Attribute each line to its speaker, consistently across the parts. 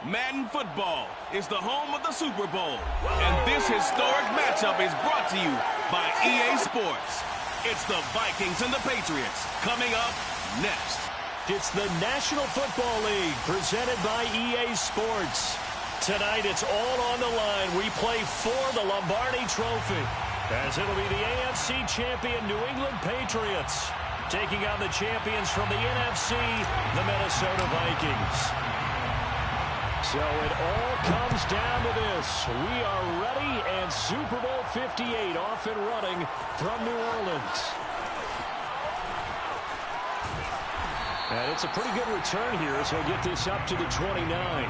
Speaker 1: Madden Football is the home of the Super Bowl, and this historic matchup is brought to you by EA Sports. It's the Vikings and the Patriots coming up next.
Speaker 2: It's the National Football League presented by EA Sports. Tonight it's all on the line. We play for the Lombardi Trophy, as it'll be the AFC champion New England Patriots taking on the champions from the NFC, the Minnesota Vikings. So it all comes down to this. We are ready, and Super Bowl 58 off and running from New Orleans. And it's a pretty good return here as we'll get this up to the 29.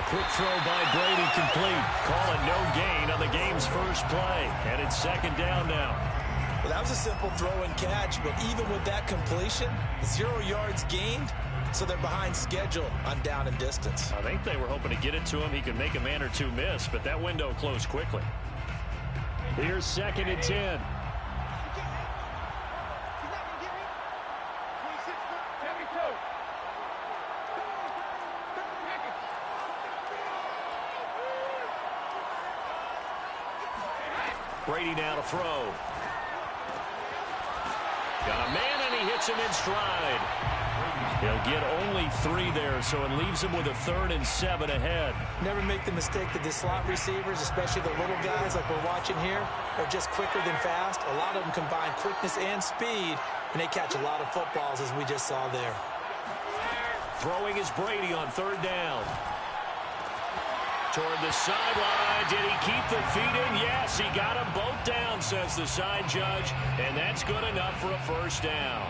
Speaker 2: Quick throw by Brady complete. Call it no gain on the game's first play. And it's second down now.
Speaker 3: Well, that was a simple throw and catch, but even with that completion, 0 yards gained, so they're behind schedule on down and distance.
Speaker 2: I think they were hoping to get it to him. He could make a man or two miss, but that window closed quickly. Here's second and 10. Brady now to throw. Got a man, and he hits him in stride. He'll get only 3 there, so it leaves him with a 3rd and 7 ahead.
Speaker 3: Never make the mistake that the slot receivers, especially the little guys like we're watching here, are just quicker than fast. A lot of them combine quickness and speed, and they catch a lot of footballs, as we just saw there.
Speaker 2: Throwing is Brady on 3rd down. Toward the sideline. Did he keep the feet in? Yes, he got them both down, says the side judge, and that's good enough for a first down.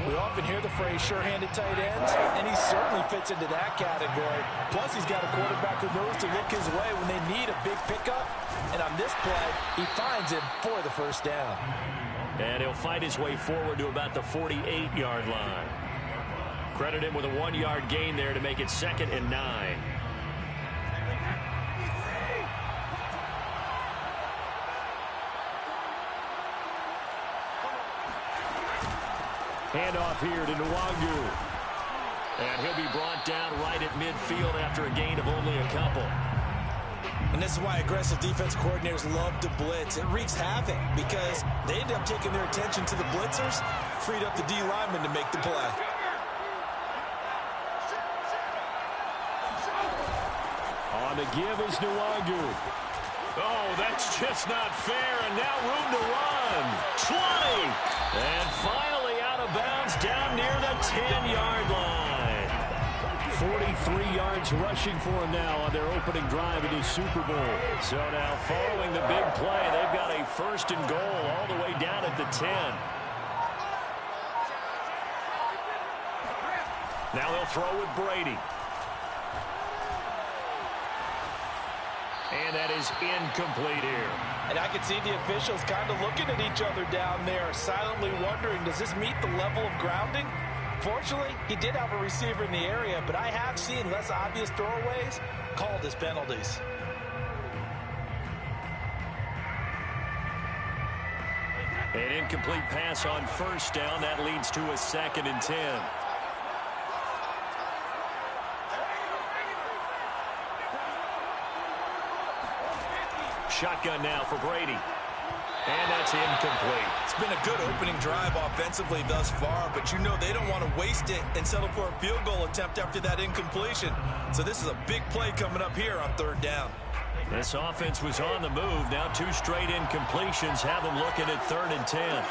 Speaker 3: We often hear the phrase sure-handed tight ends, and he certainly fits into that category. Plus, he's got a quarterback who knows to look his way when they need a big pickup, and on this play, he finds him for the first down.
Speaker 2: And he'll fight his way forward to about the 48-yard line. Credit him with a 1-yard gain there to make it 2nd and 9. Handoff here to Nwangu. And he'll be brought down right at midfield after a gain of only a couple.
Speaker 3: And this is why aggressive defense coordinators love to blitz. It wreaks havoc because they end up taking their attention to the blitzers, freed up the D lineman to make the play.
Speaker 2: On the give is Nwangu. Oh, that's just not fair, and now room to run. 20! And finally out of bounds down near the 10-yard line. 43 yards rushing for him now on their opening drive in the Super Bowl. So now following the big play, they've got a 1st and goal all the way down at the 10. Now they'll throw with Brady. And that is incomplete here.
Speaker 3: And I can see the officials kind of looking at each other down there, silently wondering, does this meet the level of grounding? Fortunately, he did have a receiver in the area, but I have seen less obvious throwaways called as penalties.
Speaker 2: An incomplete pass on 1st down. That leads to a 2nd and 10. shotgun now for Brady. And that's incomplete.
Speaker 3: It's been a good opening drive offensively thus far, but you know they don't want to waste it and settle for a field goal attempt after that incompletion. So this is a big play coming up here on 3rd down.
Speaker 2: This offense was on the move. Now 2 straight incompletions have them looking at 3rd and 10.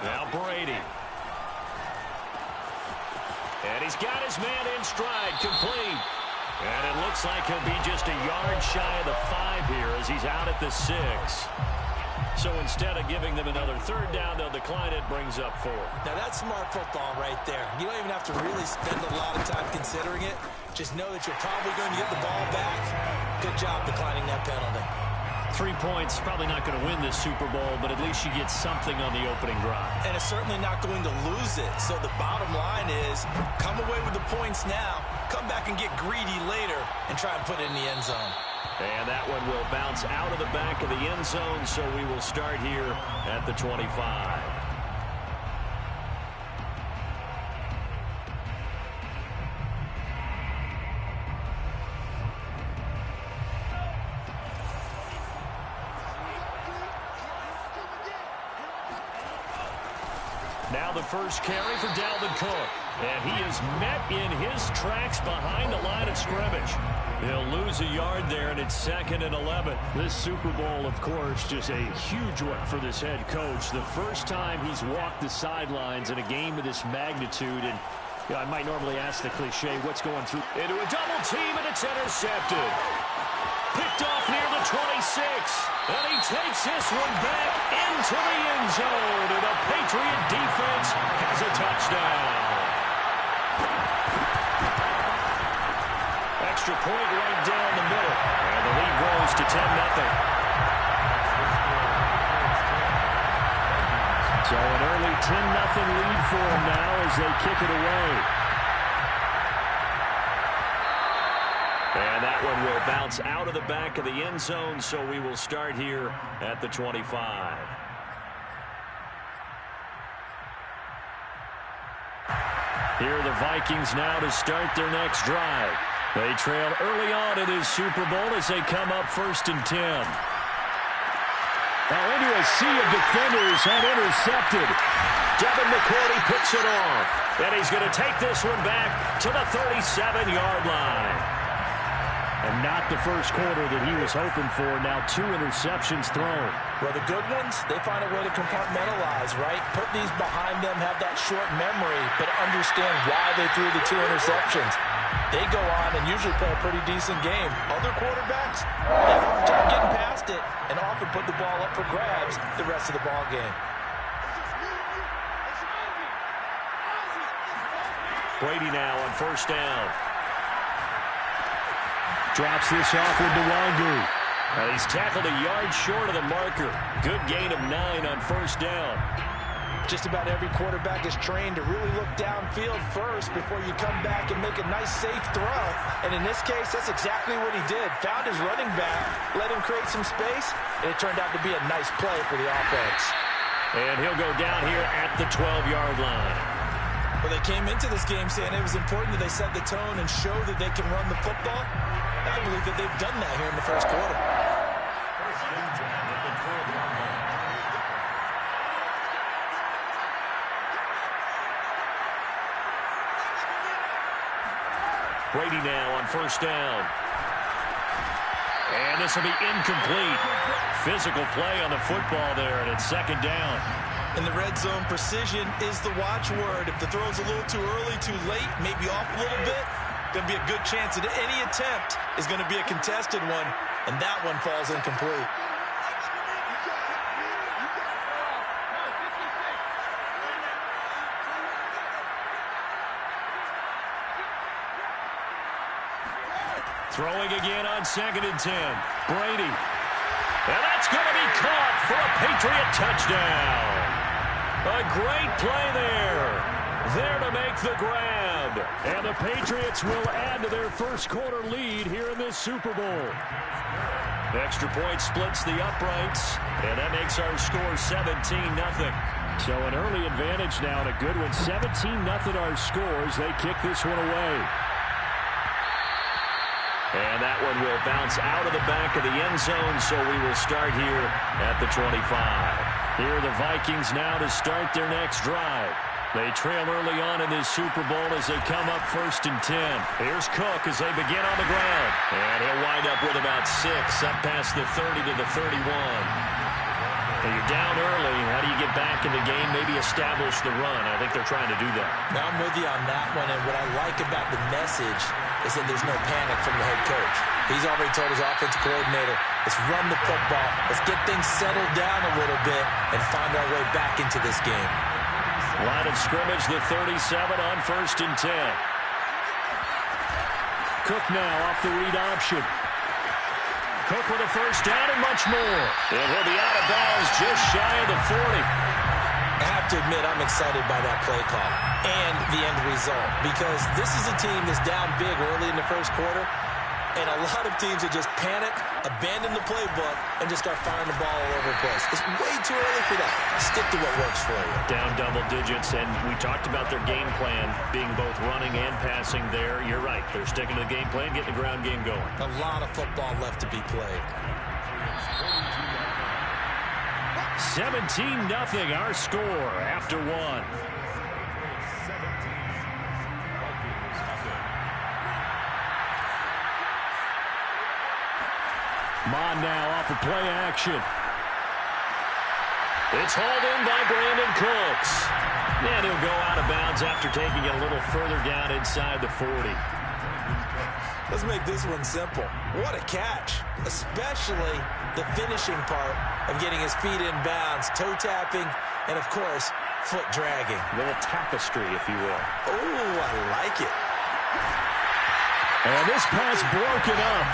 Speaker 2: Now Brady. And he's got his man in stride, complete. And it looks like he'll be just a yard shy of the 5 here as he's out at the 6. So instead of giving them another 3rd down, they'll decline it, brings up 4.
Speaker 3: Now that's smart football right there. You don't even have to really spend a lot of time considering it. Just know that you're probably going to get the ball back. Good job declining that penalty.
Speaker 2: 3 points, probably not going to win this Super Bowl, but at least you get something on the opening drive.
Speaker 3: And it's certainly not going to lose it. So the bottom line is, come away with the points now, come back and get greedy later, and try and put it in the end zone.
Speaker 2: And that one will bounce out of the back of the end zone, so we will start here at the 25. Now the first carry for Dalvin Cook. And he is met in his tracks behind the line of scrimmage. He'll lose a yard there, and it's 2nd and 11. This Super Bowl, of course, just a huge one for this head coach. The first time he's walked the sidelines in a game of this magnitude. And I might normally ask the cliche, what's going through? Into a double team, and it's intercepted. Picked off near the 26. And he takes this one back into the end zone. And the Patriot defense has a touchdown. Extra point right down the middle. And the lead grows to 10-0. So an early 10-0 lead for them now as they kick it away. And that one will bounce out of the back of the end zone, so we will start here at the 25. Here are the Vikings now to start their next drive. They trail early on in this Super Bowl as they come up 1st and 10. Now into a sea of defenders and intercepted. Devin McCourty picks it off. And he's going to take this one back to the 37-yard line. And not the first quarter that he was hoping for. Now 2 interceptions thrown.
Speaker 3: Well, the good ones, they find a way to compartmentalize, right? Put these behind them, have that short memory, but understand why they threw the 2 interceptions. They go on and usually play a pretty decent game. Other quarterbacks, they have a hard time getting past it and often put the ball up for grabs the rest of the ball game.
Speaker 2: Brady now on 1st down. Drops this off with Nwangu. And he's tackled a yard short of the marker. Good gain of 9 on 1st down.
Speaker 3: Just about every quarterback is trained to really look downfield first before you come back and make a nice, safe throw. And in this case, that's exactly what he did. Found his running back, let him create some space, and it turned out to be a nice play for the offense.
Speaker 2: And he'll go down here at the 12-yard line.
Speaker 3: Well, they came into this game saying it was important that they set the tone and show that they can run the football. I believe that they've done that here in the first quarter.
Speaker 2: Brady now on 1st down. And this will be incomplete. Physical play on the football there, and it's 2nd down.
Speaker 3: In the red zone, precision is the watchword. If the throw's a little too early, too late, maybe off a little bit, going to be a good chance that any attempt is going to be a contested one, and that one falls incomplete.
Speaker 2: Throwing again on 2nd and 10. Brady. And that's going to be caught for a Patriot touchdown. A great play there. There to make the grab. end. And the Patriots will add to their first quarter lead here in this Super Bowl. Extra point splits the uprights, and that makes our score 17-0. So an early advantage now, and a good one. 17-0 our scores. They kick this one away. And that one will bounce out of the back of the end zone, so we will start here at the 25. Here are the Vikings now to start their next drive. They trail early on in this Super Bowl as they come up 1st and 10. Here's Cook as they begin on the ground. And he'll wind up with about 6, up past the 30 to the 31. Well, you're down early. How do you get back in the game? Maybe establish the run. I think they're trying to do that.
Speaker 3: Now, I'm with you on that one, and what I like about the message is that there's no panic from the head coach. He's already told his offensive coordinator, let's run the football, let's get things settled down a little bit, and find our way back into this game.
Speaker 2: Line of scrimmage, the 37 on 1st and 10. Cook now off the read option. Cook with a first down and much more. And he'll be out of bounds just shy of the 40.
Speaker 3: I have to admit, I'm excited by that play call and the end result, because this is a team that's down big early in the first quarter, and a lot of teams that just panic, abandon the playbook, and just start firing the ball all over the place. It's way too early for that. Stick to what works for you.
Speaker 2: Down double digits, and we talked about their game plan being both running and passing there. You're right. They're sticking to the game plan, getting the ground game going.
Speaker 3: A lot of football left to be played.
Speaker 2: 17-0 our score after one. Mon now off of play action. It's hauled in by Brandon Cooks. And he'll go out of bounds after taking it a little further down inside the 40.
Speaker 3: Let's make this one simple. What a catch, especially the finishing part of getting his feet in bounds, toe tapping, and of course, foot dragging.
Speaker 2: A little tapestry, if you will.
Speaker 3: Oh, I like it.
Speaker 2: And this pass broken up.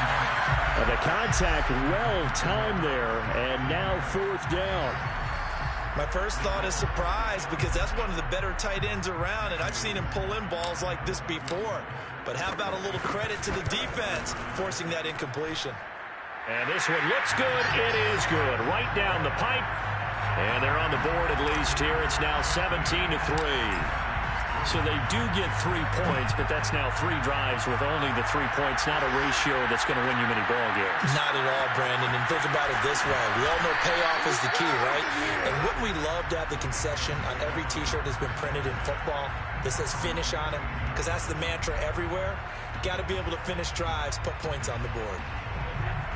Speaker 2: And the contact well timed there, and now 4th down.
Speaker 4: My first thought is surprise, because that's one of the better tight ends around, and I've seen him pull in balls like this before. But how about a little credit to the defense forcing that incompletion?
Speaker 2: And this one looks good. It is good. Right down the pipe. And they're on the board at least here. It's now 17-3. So they do get 3 points, but that's now 3 drives with only the 3 points, not a ratio that's going to win you many ball games.
Speaker 3: Not at all, Brandon. And think about it this way. We all know payoff is the key, right? And wouldn't we love to have the concession on every T-shirt that's been printed in football that says finish on it? Because that's the mantra everywhere. Got to be able to finish drives, put points on the board.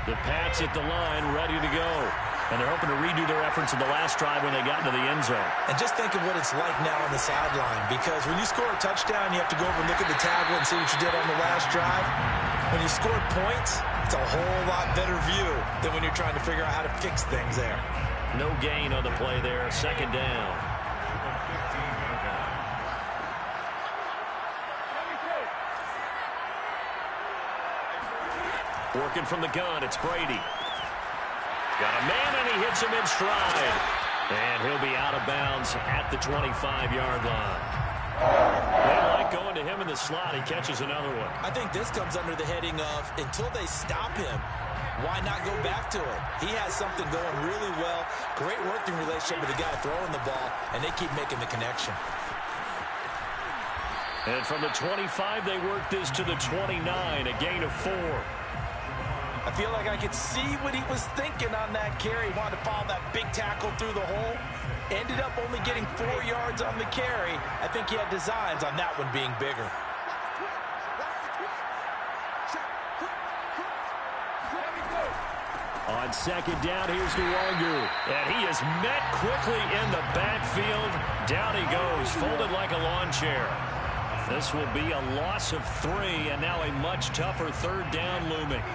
Speaker 2: The Pats at the line, ready to go. And they're hoping to redo their efforts in the last drive when they got into the end zone.
Speaker 3: And just think of what it's like now on the sideline, because when you score a touchdown, you have to go over and look at the tablet and see what you did on the last drive. When you score points, it's a whole lot better view than when you're trying to figure out how to fix things there.
Speaker 2: No gain on the play there, 2nd down. Working from the gun, it's Brady. Got a man, and he hits him in stride. And he'll be out of bounds at the 25-yard line. They like going to him in the slot. He catches another one.
Speaker 3: I think this comes under the heading of, until they stop him, why not go back to it? He has something going really well. Great working relationship with the guy throwing the ball, and they keep making the connection.
Speaker 2: And from the 25, they work this to the 29, a gain of 4.
Speaker 4: I feel like I could see what he was thinking on that carry. He wanted to follow that big tackle through the hole. Ended up only getting 4 yards on the carry. I think he had designs on that one being bigger.
Speaker 2: On 2nd down, here's Nwangu. And he is met quickly in the backfield. Down he goes, folded like a lawn chair. This will be a loss of 3, and now a much tougher 3rd down looming.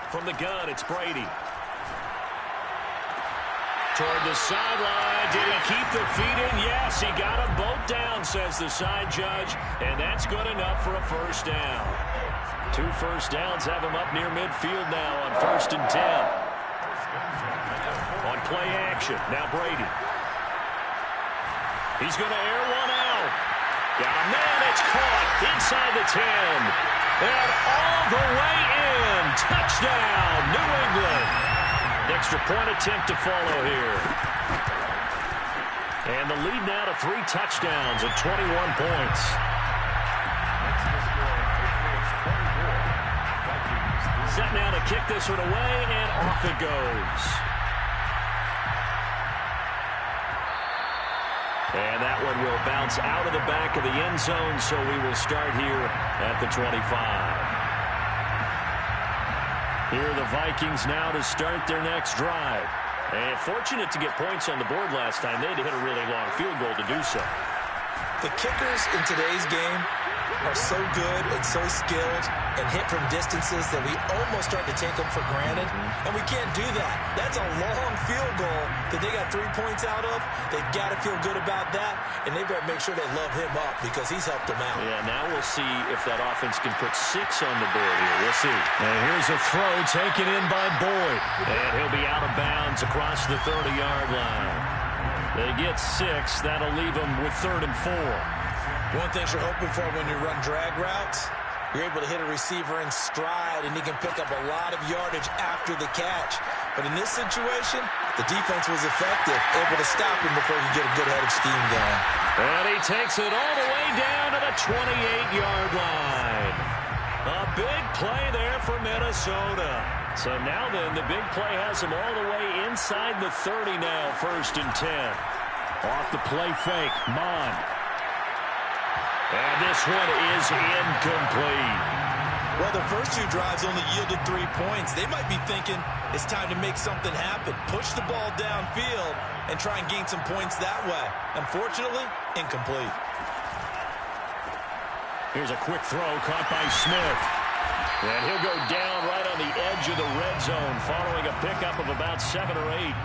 Speaker 2: From the gun, it's Brady. toward the sideline. Did he keep the feet in? Yes, he got them both down, says the side judge, and that's good enough for a first down. 2 first downs have him up near midfield now on 1st and 10. On play action, now Brady. He's going to air one out. Got a man, it's caught inside the 10. And all the way in. Touchdown, New England. Extra point attempt to follow here. And the lead now to 3 touchdowns at 21 points. Set now to kick this one away, and off it goes. And that one will bounce out of the back of the end zone, so we will start here at the 25. Here are the Vikings now to start their next drive. And fortunate to get points on the board last time. They had to hit a really long field goal to do so.
Speaker 4: The kickers in today's game are so good and so skilled and hit from distances that we almost start to take them for granted. And we can't do that. That's a long field goal that they got 3 points out of. They've got to feel good about that, and they better make sure they love him up because he's helped them out.
Speaker 2: Yeah, now we'll see if that offense can put 6 on the board here. We'll see. And here's a throw taken in by Boyd. And he'll be out of bounds across the 30-yard line. They get 6. That'll leave them with 3rd and 4.
Speaker 4: One thing you're hoping for when you run drag routes, you're able to hit a receiver in stride, and he can pick up a lot of yardage after the catch. But in this situation, the defense was effective, able to stop him before he could get a good head of steam going.
Speaker 2: And he takes it all the way down to the 28-yard line. A big play there for Minnesota. So now then, the big play has him all the way inside the 30 now, 1st and 10. Off the play fake, Mon. And this one is incomplete.
Speaker 4: Well, the first 2 drives only yielded 3 points. They might be thinking it's time to make something happen. Push the ball downfield and try and gain some points that way. Unfortunately, incomplete.
Speaker 2: Here's a quick throw caught by Smith. And he'll go down right on the edge of the red zone following a pickup of about 7 or 8.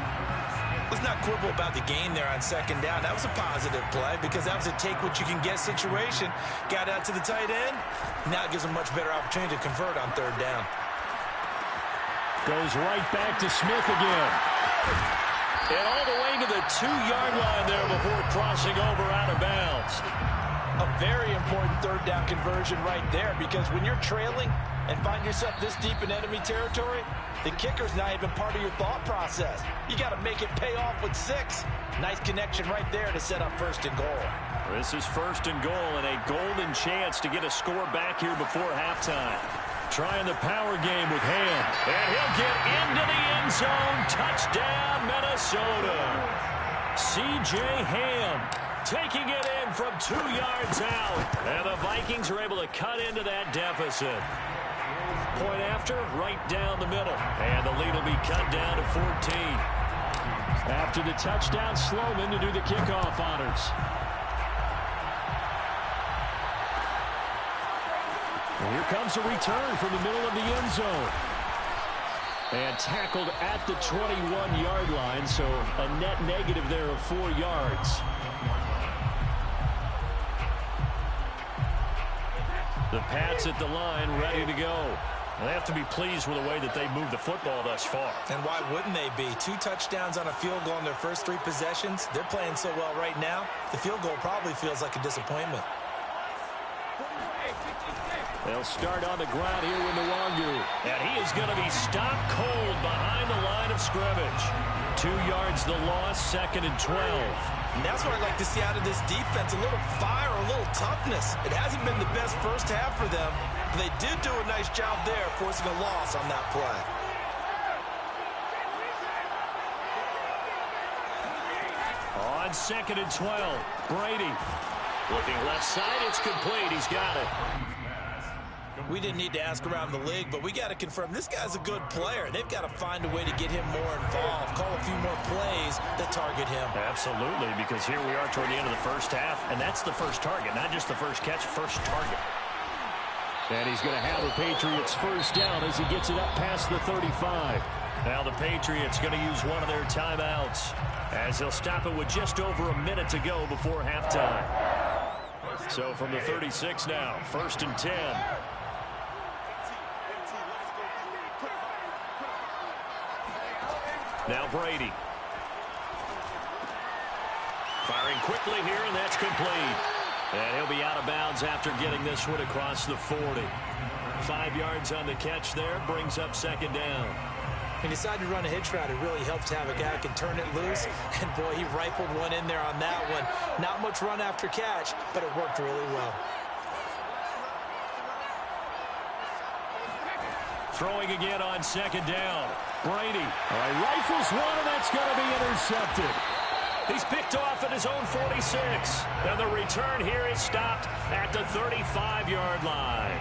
Speaker 4: Let's not quibble about the gain there on 2nd down. That was a positive play because that was a take-what-you-can-get situation. Got out to the tight end. Now it gives them much better opportunity to convert on 3rd down.
Speaker 2: Goes right back to Smith again. And all the way to the 2-yard line there before crossing over out of bounds.
Speaker 4: A very important 3rd down conversion right there because when you're trailing and find yourself this deep in enemy territory, the kicker's not even part of your thought process. You got to make it pay off with 6. Nice connection right there to set up 1st and goal.
Speaker 2: This is 1st and goal and a golden chance to get a score back here before halftime. Trying the power game with Ham. And he'll get into the end zone. Touchdown, Minnesota. C.J. Ham taking it in from 2 yards out. And the Vikings are able to cut into that deficit. Point after, right down the middle. And the lead will be cut down to 14. After the touchdown, Sloman to do the kickoff honors. And here comes a return from the middle of the end zone. And tackled at the 21-yard line, so a net negative there of 4 yards. The Pats at the line, ready to go. They have to be pleased with the way that they moved the football thus far.
Speaker 4: And why wouldn't they be? 2 touchdowns on a field goal in their first 3 possessions. They're playing so well right now, the field goal probably feels like a disappointment.
Speaker 2: They'll start on the ground here with Nwangu. And he is going to be stopped cold behind the line of scrimmage. 2 yards the loss, 2nd and 12.
Speaker 4: And that's what I'd like to see out of this defense. A little fire, a little toughness. It hasn't been the best first half for them. But they did do a nice job there, forcing a loss on that play.
Speaker 2: On 2nd and 12, Brady. Looking left side, it's complete. He's got it.
Speaker 4: We didn't need to ask around the league, but we got to confirm this guy's a good player. They've got to find a way to get him more involved, call a few more plays that target him.
Speaker 2: Absolutely, because here we are toward the end of the first half, and that's the first target, not just the first catch, first target. And he's going to have the Patriots first down as he gets it up past the 35. Now the Patriots going to use one of their timeouts as they'll stop it with just over a minute to go before halftime. So from the 36 now, 1st and 10. Now Brady. Firing quickly here, and that's complete. And he'll be out of bounds after getting this one across the 40. 5 yards on the catch there, brings up 2nd down.
Speaker 3: He decided to run a hitch route. It really helps to have a guy who can turn it loose. And, boy, he rifled one in there on that one. Not much run after catch, but it worked really well.
Speaker 2: Throwing again on 2nd down. Brady. Rifles one, and that's going to be intercepted. He's picked off at his own 46. And the return here is stopped at the 35-yard line.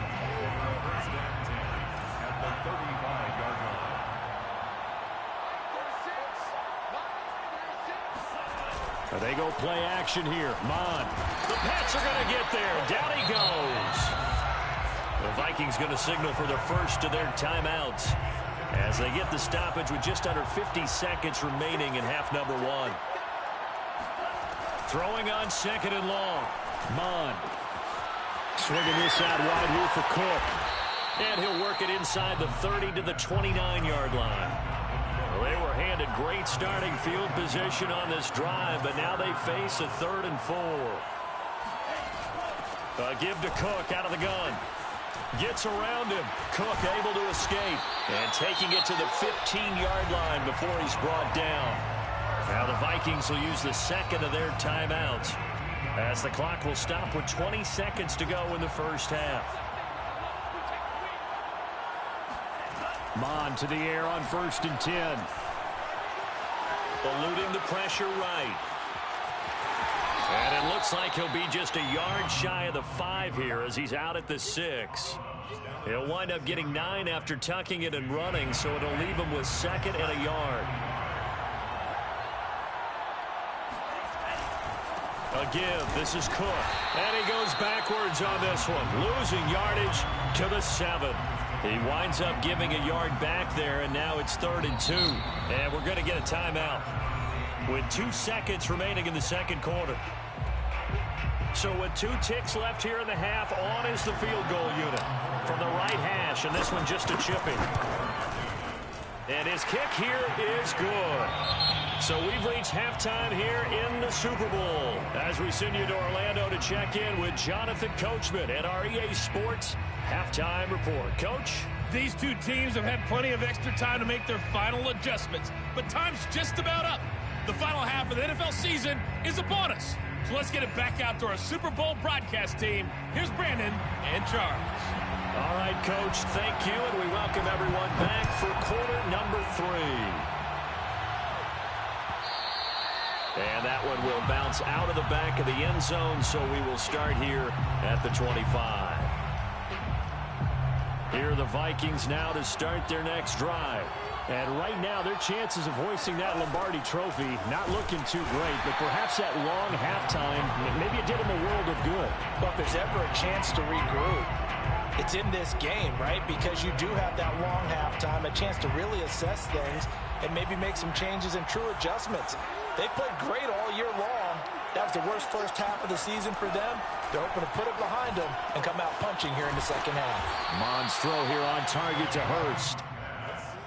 Speaker 2: They go play action here. Mond. The Pats are going to get there. Down he goes. The Vikings going to signal for the first of their timeouts as they get the stoppage with just under 50 seconds remaining in half number 1. Throwing on 2nd and long. Mond. Swinging this out wide here for Cook. And he'll work it inside the 30 to the 29-yard line. Well, they were handed great starting field position on this drive, but now they face a 3rd and 4. Give to Cook out of the gun. Gets around him. Cook able to escape. And taking it to the 15-yard line before he's brought down. Now the Vikings will use the 2nd of their timeouts as the clock will stop with 20 seconds to go in the first half. Mond to the air on 1st and 10. Eluding the pressure right. And it looks like he'll be just a yard shy of the 5 here as he's out at the 6. He'll wind up getting 9 after tucking it and running, so it'll leave him with 2nd and a yard. A give. This is Cook. And he goes backwards on this one. Losing yardage to the 7. He winds up giving a yard back there, and now it's 3rd and 2. And we're going to get a timeout with 2 seconds remaining in the 2nd quarter. So with 2 ticks left here in the half, on is the field goal unit from the right hash, and this one just a chipping. And his kick here is good. So we've reached halftime here in the Super Bowl as we send you to Orlando to check in with Jonathan Coachman at our EA Sports Halftime Report. Coach?
Speaker 5: These two teams have had plenty of extra time to make their final adjustments, but time's just about up. The final half of the NFL season is upon us. So let's get it back out to our Super Bowl broadcast team. Here's Brandon and Charles.
Speaker 2: All right, Coach, thank you, and we welcome everyone back for quarter number 3. And that one will bounce out of the back of the end zone, so we will start here at the 25. Here are the Vikings now to start their next drive. And right now, their chances of hoisting that Lombardi trophy not looking too great, but perhaps that long halftime, maybe it did them a world of good.
Speaker 3: Well, if there's ever a chance to regroup, it's in this game, right? Because you do have that long halftime, a chance to really assess things and maybe make some changes and true adjustments. They played great all year long. That was the worst first half of the season for them. They're hoping to put it behind them and come out punching here in the second half.
Speaker 2: Mond's throw here on target to Hurst.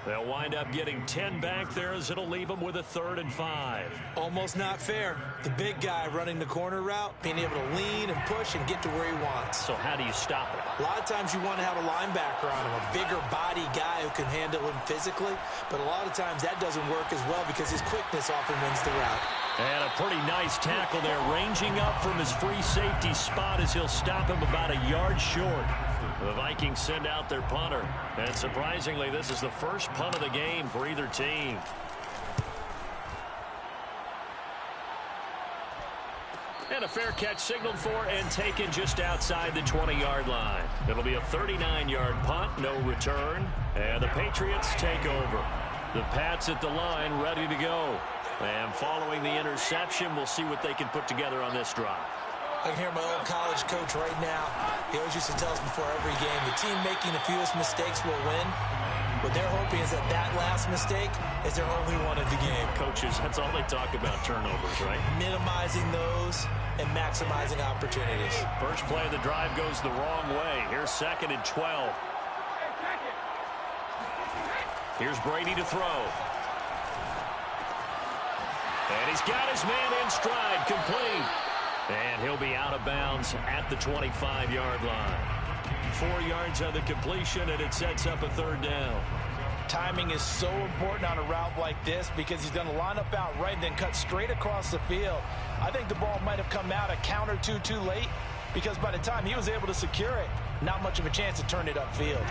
Speaker 2: They'll wind up getting 10 back there as it'll leave them with a 3rd and 5.
Speaker 3: Almost not fair. The big guy running the corner route, being able to lean and push and get to where he wants.
Speaker 2: So how do you stop it?
Speaker 3: A lot of times you want to have a linebacker on him, a bigger body guy who can handle him physically, but a lot of times that doesn't work as well because his quickness often wins the route.
Speaker 2: And a pretty nice tackle there, ranging up from his free safety spot as he'll stop him about a yard short. The Vikings send out their punter, and surprisingly, this is the first punt of the game for either team. And a fair catch signaled for and taken just outside the 20-yard line. It'll be a 39-yard punt, no return, and the Patriots take over. The Pats at the line, ready to go. And following the interception, we'll see what they can put together on this drive.
Speaker 3: I can hear my old college coach right now. He always used to tell us before every game, the team making the fewest mistakes will win. What they're hoping is that that last mistake is their only one of the game.
Speaker 2: Coaches, that's all they talk about, turnovers, right?
Speaker 3: Minimizing those and maximizing opportunities.
Speaker 2: First play of the drive goes the wrong way. Here's 2nd and 12. Here's Brady to throw. And he's got his man in stride, complete. And he'll be out of bounds at the 25-yard line. 4 yards on the completion, and it sets up a 3rd down.
Speaker 3: Timing is so important on a route like this because he's going to line up out right and then cut straight across the field. I think the ball might have come out a count or two too late because by the time he was able to secure it, not much of a chance to turn it upfield.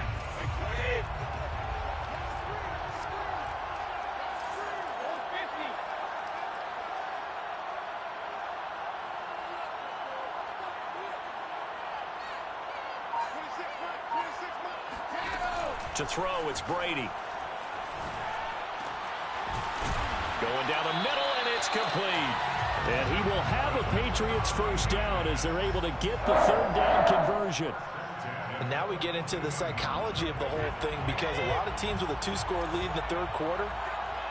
Speaker 2: To throw, it's Brady. Going down the middle, and it's complete. And he will have a Patriots first down as they're able to get the 3rd down conversion.
Speaker 3: And now we get into the psychology of the whole thing because a lot of teams with a 2-score lead in the 3rd quarter,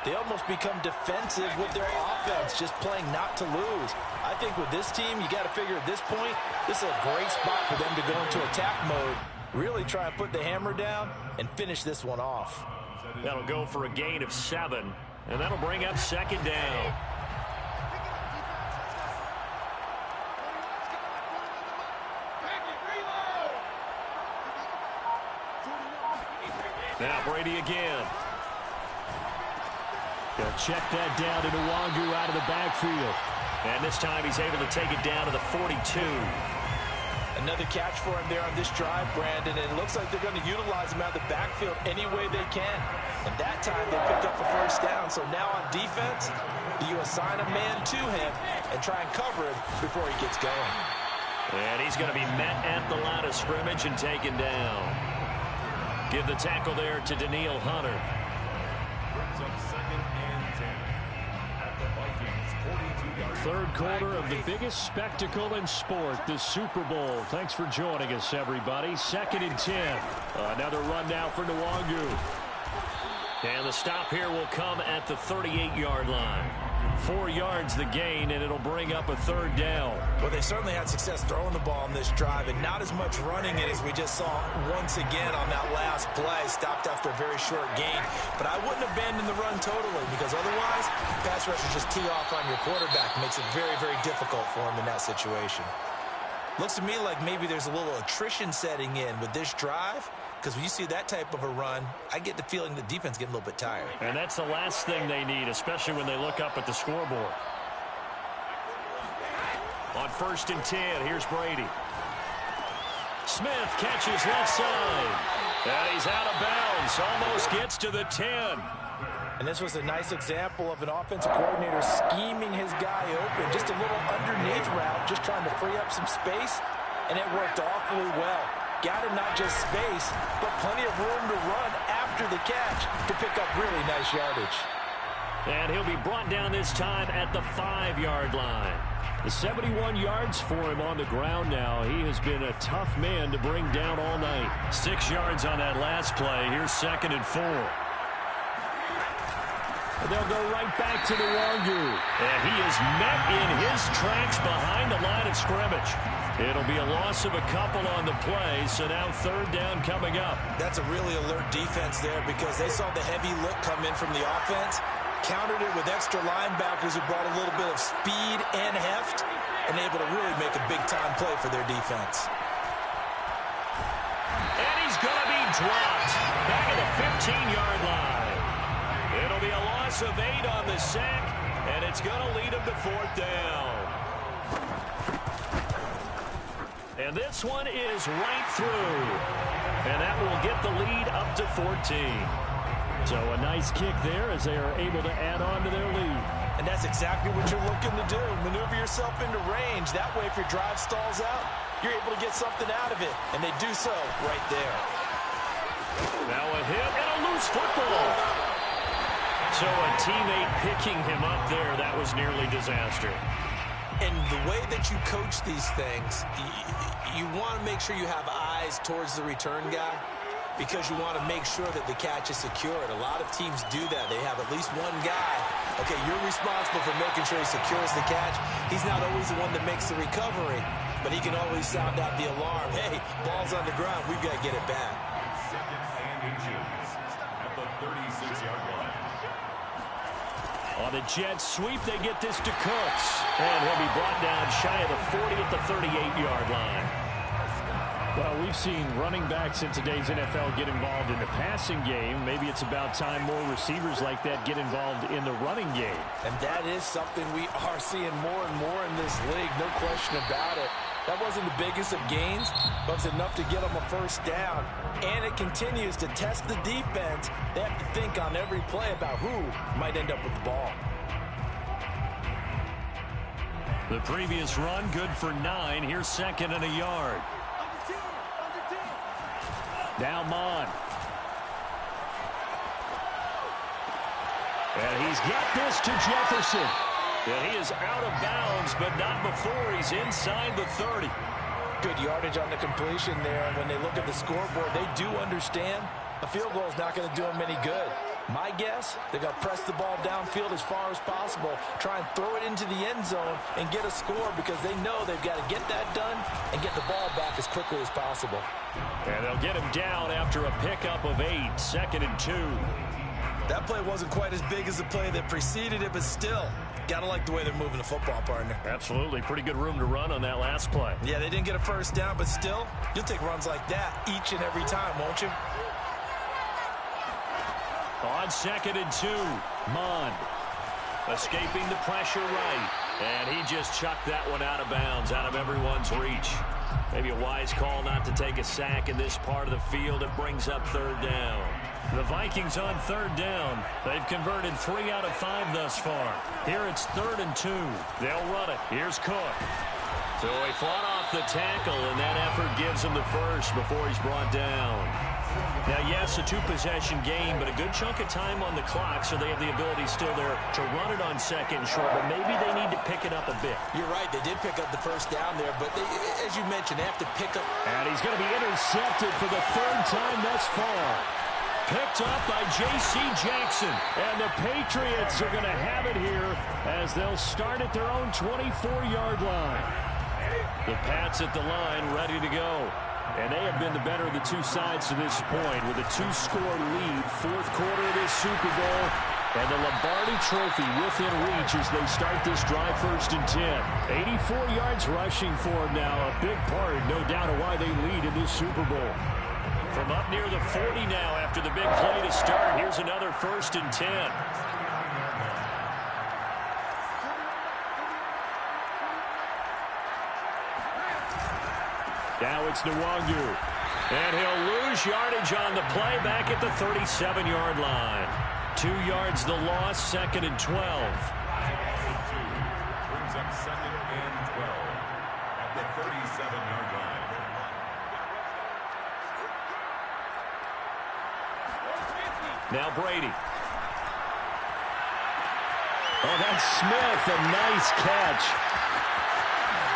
Speaker 3: they almost become defensive with their offense, just playing not to lose. I think with this team, you got to figure at this point, this is a great spot for them to go into attack mode. Really try and put the hammer down and finish this one off.
Speaker 2: That'll go for a gain of 7, and that'll bring up 2nd down. Now Brady again. They'll check that down to Nwangu out of the backfield. And this time he's able to take it down to the 42.
Speaker 3: Another catch for him there on this drive, Brandon, and it looks like they're going to utilize him out of the backfield any way they can. And that time they pick up a first down. So now on defense, you assign a man to him and try and cover him before he gets going.
Speaker 2: And he's going to be met at the line of scrimmage and taken down. Give the tackle there to Danielle Hunter. 3rd quarter of the biggest spectacle in sport, the Super Bowl. Thanks for joining us, everybody. 2nd and 10. Another run now for Nwangu. And the stop here will come at the 38-yard line. 4 yards the gain, and it'll bring up a 3rd down.
Speaker 3: Well, they certainly had success throwing the ball on this drive, and not as much running it as we just saw once again on that last play. Stopped after a very short gain. But I wouldn't abandon the run totally because otherwise, pass rushers just tee off on your quarterback. Makes it very, very difficult for him in that situation. Looks to me like maybe there's a little attrition setting in with this drive. Because when you see that type of a run, I get the feeling the defense getting a little bit tired.
Speaker 2: And that's the last thing they need, especially when they look up at the scoreboard. On 1st and 10, here's Brady. Smith catches left side. And he's out of bounds. Almost gets to the 10.
Speaker 3: And this was a nice example of an offensive coordinator scheming his guy open. Just a little underneath route, just trying to free up some space. And it worked awfully well. Got him not just space, but plenty of room to run after the catch to pick up really nice yardage.
Speaker 2: And he'll be brought down this time at the 5-yard line. The 71 yards for him on the ground now. He has been a tough man to bring down all night. 6 yards on that last play. Here's 2nd and 4. And they'll go right back to Nwangu. And he is met in his tracks behind the line of scrimmage. It'll be a loss of a couple on the play, so now 3rd down coming up.
Speaker 3: That's a really alert defense there because they saw the heavy look come in from the offense, countered it with extra linebackers who brought a little bit of speed and heft, and able to really make a big-time play for their defense.
Speaker 2: And he's going to be dropped back at the 15-yard line. It'll be a loss of 8 on the sack, and it's going to lead him to 4th down. And this one is right through. And that will get the lead up to 14. So a nice kick there as they are able to add on to their lead.
Speaker 3: And that's exactly what you're looking to do. Maneuver yourself into range. That way, if your drive stalls out, you're able to get something out of it. And they do so right there.
Speaker 2: Now a hit and a loose football. So a teammate picking him up there, that was nearly disaster.
Speaker 3: And the way that you coach these things, you want to make sure you have eyes towards the return guy.
Speaker 4: because you want to make sure that the catch is secured. A lot of teams do that. They have at least one guy. Okay, you're responsible for making sure he secures the catch. He's not always the one that makes the recovery, but he can always sound out the alarm. Hey, ball's on the ground. We've got to get it back.
Speaker 6: Second and inches at the 36-yard line.
Speaker 2: On the jet sweep, they get this to Cooks. And he'll be brought down shy of the 40 at the 38-yard line.
Speaker 5: Well, we've seen running backs in today's NFL get involved in the passing game. Maybe it's about time more receivers like that get involved in the running game.
Speaker 3: And that is something we are seeing more and more in this league, no question about it. That wasn't the biggest of gains, but it's enough to get them a first down. And it continues to test the defense. They have to think on every play about who might end up with the ball.
Speaker 2: The previous run, good for 9. Here's second and a yard. Now Mon. And he's got this to Jefferson. And he is out of bounds, but not before he's inside the 30.
Speaker 3: Good yardage on the completion there. And when they look at the scoreboard, they do understand a field goal is not going to do them any good. My guess, they're going to press the ball downfield as far as possible, try and throw it into the end zone and get a score because they know they've got to get that done and get the ball back as quickly as possible.
Speaker 2: And they'll get him down after a pickup of 8, second and 2.
Speaker 4: That play wasn't quite as big as the play that preceded it, but still, gotta like the way they're moving the football, partner.
Speaker 2: Absolutely. Pretty good room to run on that last play.
Speaker 4: Yeah, they didn't get a first down, but still, you'll take runs like that each and every time, won't you?
Speaker 2: On second and 2, Mon escaping the pressure right. And he just chucked that one out of bounds, out of everyone's reach. Maybe a wise call not to take a sack in this part of the field. It brings up third down. The Vikings on third down. They've converted 3 out of 5 thus far. Here it's third and 2. They'll run it. Here's Cook. So he fought off the tackle, and that effort gives him the first before he's brought down. Now, yes, a 2-possession game, but a good chunk of time on the clock, so they have the ability still there to run it on second and short, but maybe they need to pick it up a bit.
Speaker 4: You're right. They did pick up the first down there, but they, as you mentioned, they have to pick up.
Speaker 2: And he's going to be intercepted for the 3rd time thus far. Picked up by J.C. Jackson. And the Patriots are going to have it here as they'll start at their own 24-yard line. The Pats at the line ready to go. And they have been the better of the two sides to this point with a 2-score lead, 4th quarter of this Super Bowl, and the Lombardi Trophy within reach as they start this drive 1st and 10. 84 yards rushing for them now, a big part, no doubt, of why they lead in this Super Bowl. From up near the 40 now after the big play to start, here's another 1st and 10. Now it's Nwangu. And he'll lose yardage on the play back at the 37-yard line. 2 yards the loss, 2nd and 12.
Speaker 6: Brings up 2nd and 12 at the 37-yard line.
Speaker 2: Now Brady. Oh, that's Smith. A nice catch.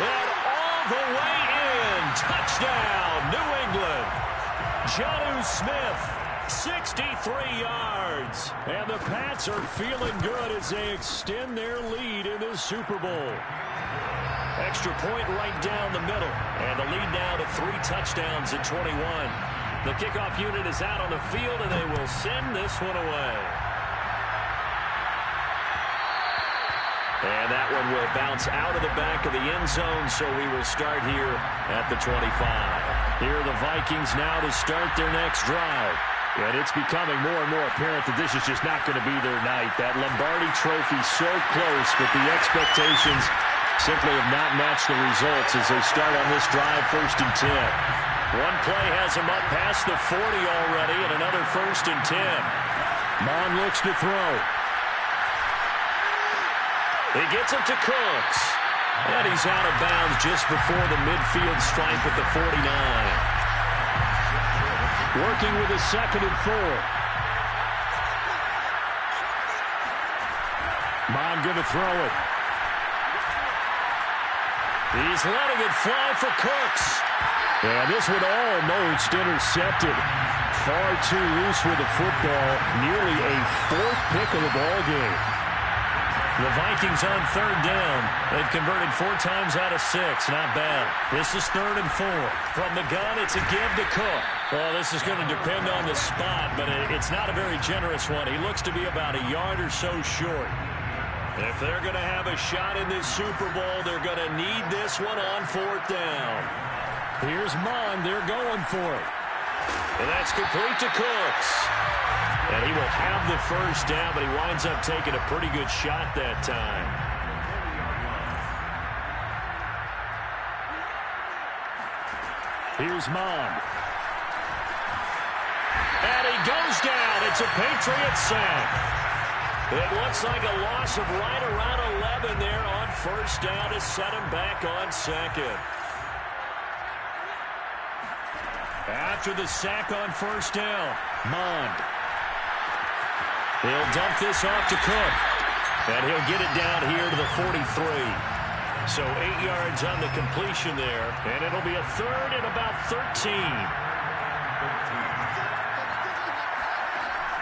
Speaker 2: And all the way in. Touchdown, New England. Jonnu Smith, 63 yards. And the Pats are feeling good as they extend their lead in this Super Bowl. Extra point right down the middle. And the lead now to 3 touchdowns at 21. The kickoff unit is out on the field, and they will send this one away. And that one will bounce out of the back of the end zone, so we will start here at the 25. Here are the Vikings now to start their next drive. And it's becoming more and more apparent that this is just not going to be their night. That Lombardi Trophy so close, but the expectations simply have not matched the results as they start on this drive 1st and 10. One play has him up past the 40 already, and another 1st and 10. Mon looks to throw. He gets it to Cooks. And he's out of bounds just before the midfield stripe at the 49. Working with a 2nd and 4. Mon going to throw it. He's letting it fly for Cooks. And this one almost intercepted. far too loose with the football. Nearly a fourth pick of the ball game. The Vikings on third down. They've converted 4 times out of 6. Not bad. This is 3rd and 4. From the gun, it's a give to Cook. Well, this is going to depend on the spot, but it's not a very generous one. He looks to be about a yard or so short. If they're going to have a shot in this Super Bowl, they're going to need this one on 4th down. Here's Mond. They're going for it. And that's complete to Cooks. And he will have the first down, but he winds up taking a pretty good shot that time. Here's Mond. And he goes down. It's a Patriot sack. It looks like a loss of right around 11 there on first down to set him back on 2nd. After the sack on first down, Mond. He'll dump this off to Cook. And he'll get it down here to the 43. So 8 yards on the completion there. And it'll be a 3rd and about 13.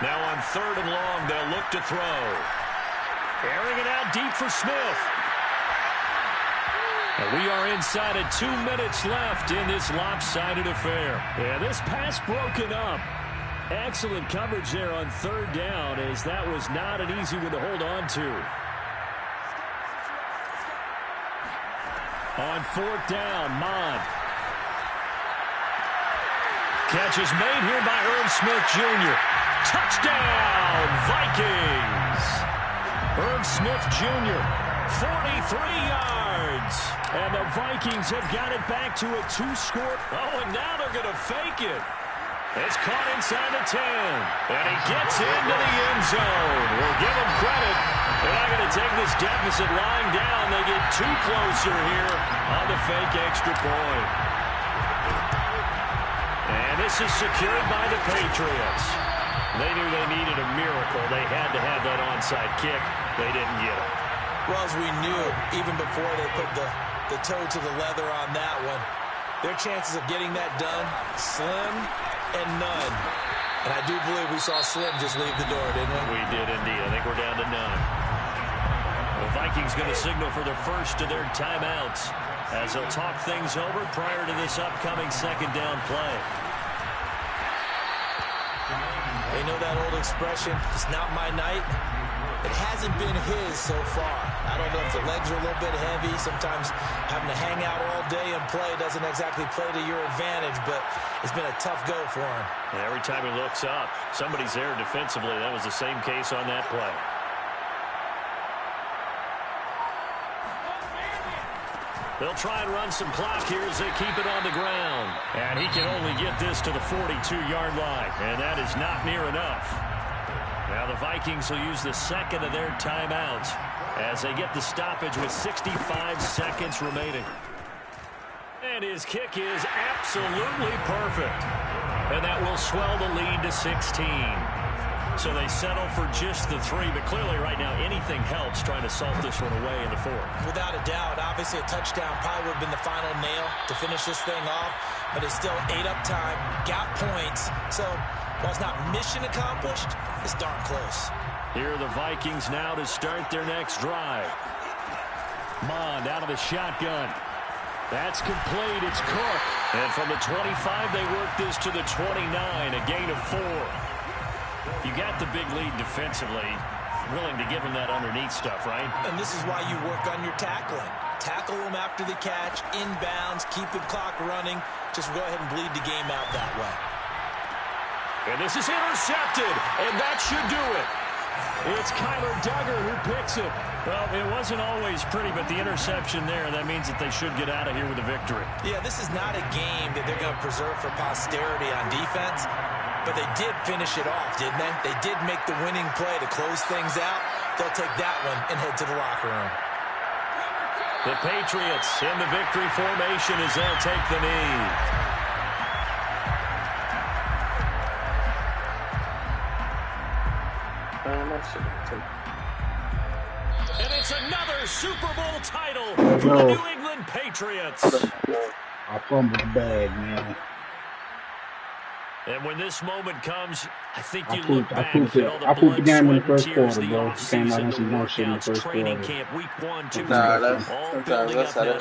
Speaker 2: Now on 3rd and long, they'll look to throw. Airing it out deep for Smith. And we are inside of 2 minutes left in this lopsided affair. Yeah, this pass broken up. Excellent coverage there on 3rd down, as that was not an easy one to hold on to. On 4th down, Mond. Catch is made here by Irv Smith Jr. Touchdown, Vikings! Irv Smith Jr., 43 yards. And the Vikings have got it back to a 2-score. Oh, and now they're going to fake it. It's caught inside the 10. And he gets into the end zone. We'll give him credit. They're not going to take this deficit lying down. They get 2 closer here on the fake extra point. And this is secured by the Patriots. They knew they needed a miracle. They had to have that onside kick. They didn't get it.
Speaker 4: Well, as we knew, even before they put the toe to the leather on that one, their chances of getting that done, slim and none. And I do believe we saw Slim just leave the door, didn't we?
Speaker 2: We did indeed. I think we're down to none. The Vikings going to signal for the first of their timeouts as they'll talk things over prior to this upcoming 2nd down play.
Speaker 4: They know that old expression, it's not my night. It hasn't been his so far. I don't know if the legs are a little bit heavy. Sometimes having to hang out all day and play doesn't exactly play to your advantage, but it's been a tough go for him.
Speaker 2: And every time he looks up, somebody's there defensively. That was the same case on that play. They'll try and run some clock here as they keep it on the ground. And he can only get this to the 42-yard line, and that is not near enough. Now the Vikings will use the 2nd of their timeouts as they get the stoppage with 65 seconds remaining. And his kick is absolutely perfect. And that will swell the lead to 16. So they settle for just the 3, but clearly right now anything helps trying to salt this one away in the 4th.
Speaker 4: Without a doubt, obviously a touchdown probably would have been the final nail to finish this thing off, but it's still ate up time, got points, so while it's not mission accomplished, it's darn close.
Speaker 2: Here are the Vikings now to start their next drive. Mond out of the shotgun. That's complete. It's Cook. And from the 25, they work this to the 29, a gain of 4. You got the big lead defensively. Willing to give them that underneath stuff, right?
Speaker 4: And this is why you work on your tackling. Tackle them after the catch, inbounds, keep the clock running. Just go ahead and bleed the game out that way.
Speaker 2: And this is intercepted, and that should do it. It's Kyler Duggar who picks it. Well, it wasn't always pretty, but the interception there, that means that they should get out of here with a victory.
Speaker 4: Yeah, this is not a game that they're going to preserve for posterity on defense, but they did finish it off, didn't they? They did make the winning play to close things out. They'll take that one and head to the locker room.
Speaker 2: The Patriots in the victory formation as they'll take the knee. And it's another Super Bowl title for the New England Patriots.
Speaker 7: I fumbled the bag, man.
Speaker 2: And when this moment comes, I think you
Speaker 7: look
Speaker 2: back
Speaker 7: at all the blood,
Speaker 2: sweat,
Speaker 7: in the
Speaker 2: and
Speaker 7: first
Speaker 2: tears,
Speaker 7: quarter,
Speaker 2: the
Speaker 7: bro. Came out
Speaker 2: offseason,
Speaker 7: on
Speaker 2: the
Speaker 7: some more shit in the
Speaker 2: workouts,
Speaker 7: first
Speaker 2: training
Speaker 7: quarter.
Speaker 2: camp, week 1, 2, 3,
Speaker 8: Nah,
Speaker 2: all building up now